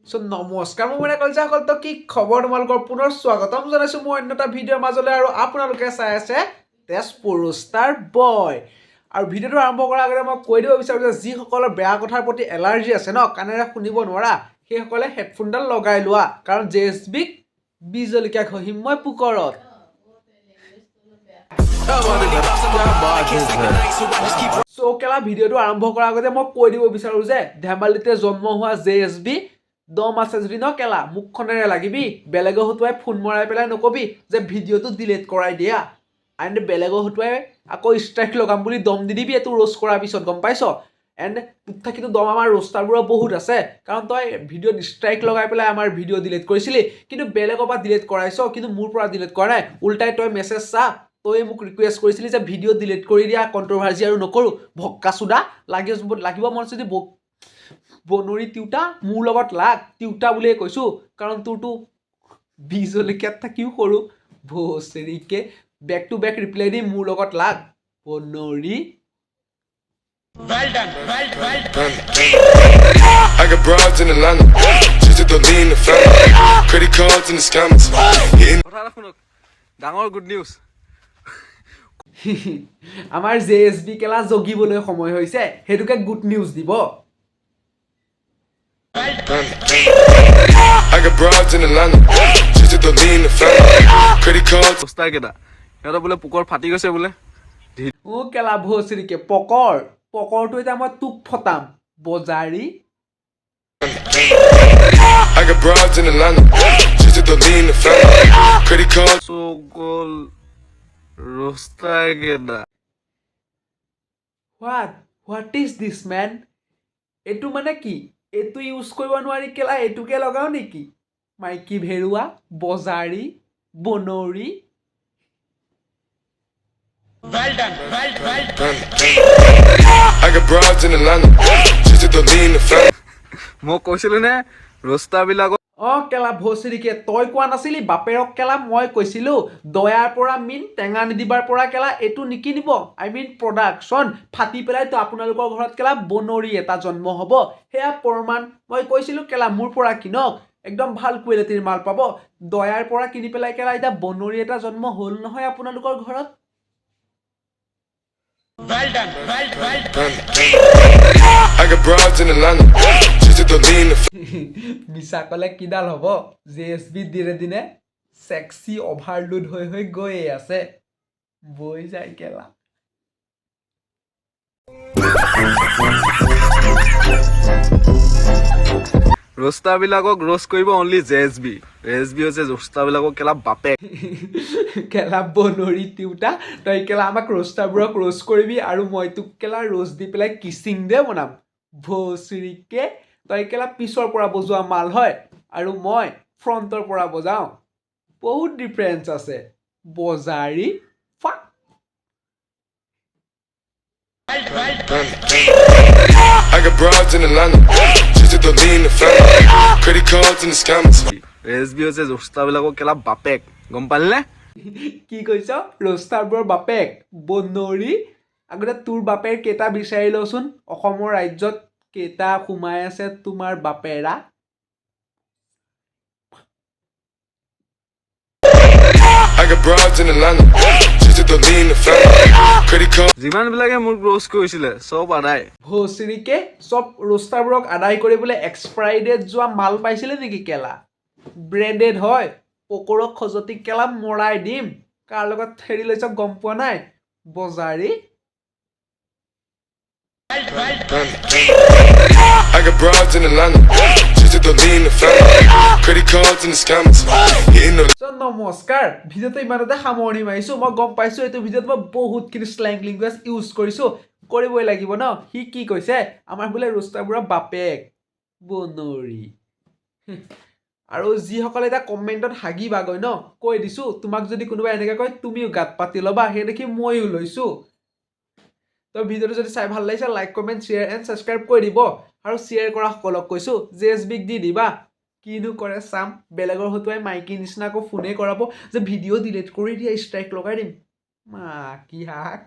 so নমস্কাৰ মোৰ মানে কলজাসকল তো কি খবৰ তোমালোকৰ পুনৰ স্বাগতম জনাইছো মই অন্য এটা ভিডিঅ'ৰ মাজলৈ আৰু আপোনালোকে চাই আছে তেজপুৰ ষ্টাৰ বয় আৰু ভিডিঅ'টো আৰম্ভ কৰাৰ আগতে মই কৈ দিব বিচাৰোঁ যে যিসকলৰ বেয়া কথাৰ প্ৰতি এলাৰ্জি আছে ন কাণেৰে শুনিব নোৱাৰা সেইসকলে হেডফোনডাল লগাই লোৱা কাৰণ JSBক বিজলকীয়া ঘঁহিম মই পুকৰত সো কেলা ভিডিঅ'টো আৰম্ভ কৰাৰ আগতে মই কৈ দিব বিচাৰোঁ যে ধেমালিতে জন্ম হোৱা JSB দম আছে যদি ন কেলা মুখখনেৰে লাগিবি বেলেগৰ হতুৱাই ফোন মৰাই পেলাই নকবি যে ভিডিঅ'টো ডিলিট কৰাই দিয়া এণ্ড বেলেগৰ হতুৱাই আকৌ ষ্ট্ৰাইক লগাম বুলি দম দি দিবি এইটো ৰোষ্ট কৰাৰ পিছত গম পাইছ এণ্ড থাকি দম আমাৰ ৰোষ্টাৰবোৰৰ বহুত আছে কাৰণ তই ভিডিঅ'ত ষ্ট্ৰাইক লগাই পেলাই আমাৰ ভিডিঅ' ডিলিট কৰিছিলি কিন্তু বেলেগৰ পৰা ডিলিট কৰাইছ কিন্তু মোৰ পৰা ডিলিট কৰা নাই উল্টাই তই মেছেজ চা তই মোক ৰিকুৱেষ্ট কৰিছিলি যে ভিডিঅ' ডিলিট কৰি দিয়া কণ্ট্ৰভাৰ্চি আৰু নকৰোঁ ভক্কা চুদা লাগিব মন যদি bonori tiuta মোৰ লগত লাগ tiuta বুলিয়ে কৈছো কাৰণ তোৰটো বিজলকীয়াত থাকিও সৰু ভোচৰিকে বেক টু বেক ৰিপ্লাই দি মোৰ লগত লাগ bonori well done I got broads in Atlanta just to lean the family credit cards in the scammers কথা শুনক ডাঙৰ গুড নিউজ আমাৰ JSB কেলা জগিবলৈ সময় হৈছে হেতুকে গুড নিউজ দিব I got broads in Atlanta just to lean the family credit cards সস্তা কেটা এটা বলে পুকৰ ফাটি গৈছে বলে ও কেলা ভোচৰিকে পকৰটো এটা মই তুক ফটাম বজাৰী I got broads in Atlanta just to lean the family credit cards so gol rosta কেটা what is this man এটো মানে কি এটো ইউজ কৰিব নোৱাৰি কেলা এটোকে লগাও নেকি মাইকি Bherua বজাৰী bonori well done I got broads in Atlanta just to lean the family মই কৈছিলো নে ৰস্তা বিলাক কেলা ভোচৰিকে তই কোৱা নাছিলি বাপেৰক কেলা মই কৈছিলো দয়াৰ পৰা মিন টেঙা নিদিবাৰ পৰা কেলা এটো নিকিনিব আই মিন প্ৰডাকশ্যন ফাটি পেলাই তো আপোনালোকৰ ঘৰত কেলা bonori এটা জন্ম হ'ব হেয়া প্ৰমাণ মই কৈছিলো কেলা মোৰ পৰা কিনক একদম ভাল কোৱালিটিৰ মাল পাব দয়াৰ পৰা কিনি পেলাই কেলা এটা bonori এটা জন্ম হ'ল নহয় আপোনালোকৰ ঘৰত well done I got broads in Atlanta just to lean the মিছা কলে কিডাল হ'ব JSB দিনে দিনে সেক্সি ওভাৰলোড হৈ গৈ আছে বই যায় কেলা रोस्ता বিলাকক ৰোস্ট কৰিব অনলি JSB হৈছে रोस्ता বিলাকক কেলা বাপে কেলা bonori tiuta তই কেলা আমাক ৰোস্টাৰবোৰক ৰোস্ট কৰিবি আৰু মই তোক কেলা ৰোস্ট দি পেলাই কিসিং দে বনাম ভোচৰিকে তই কেলা পিছৰ পৰা বজোৱা মাল হয় আৰু মই ফ্ৰণ্টৰ পৰা বজাও বহুত ডিফাৰেন্স আছে বজাৰী ফাক I got broads in Atlanta just to lean the family credit cards in the scammers JSB হৈছে rosta বিলাকক কেলা বাপেক গম পালনে কি কৈছ rostaৰবোৰ বাপেক bonori আগতে তোৰ বাপেৰ কেটা বিচাৰি লচোন অসমৰ ৰাজ্যত কেটা খুমাই আছে তোমাৰ বাপেৰা I got broads in Atlanta just to lean the family credit cards জিমান বিলাকে মোৰ ক্লোজ কৰিছিলে সব আদায় ভোচৰিকে সব rostaৰবোৰক আদায় কৰিবলৈ এক্সপায়াৰি ডেট যোৱা মাল পাইছিলে নেকি কেলা ব্ৰেন্ডেড হয় পকৰক খজতি কেলা মৰাই দিম কাৰ লগত হেৰি লৈছ গম পোৱা নাই বজাৰী I got broads in Atlanta just to lean the family credit cards in the scammers নমস্কাৰ ভিডিঅ'টো ইমানতে সামৰণি মাৰিছো মই গম পাইছো এইটো ভিডিঅ'ত মই বহুত কিনি স্ল্যাং ল্যাঙ্গুৱেজ ইউজ কৰিছো কৰিবই লাগিব ন হি কি কৈছে আমাৰ বোলে rostaৰবোৰৰ বাপেক bonori আৰু যিসকলে এটা কমেন্টত হাগি বাগৈ ন কৈ দিছো তোমাক যদি কোনোবা এনেকৈ কয় তুমিও গাত পাতি লবা হে দেখি মইও লৈছো তো ভিডিঅ'টো যদি চাই ভাল লাগিছে like comment share and subscribe কৰি দিব আৰু শেয়াৰ কৰা সকলক কৈছো JSBক দি দিবা কিনো কৰে চাম বেলেগৰ হতুৱাই মাইকি নিচিনাকৈ ফোনে কৰাব যে ভিডিঅ' ডিলিট কৰি দিয়া ষ্ট্ৰাইক লগাই দিম মা কি হাক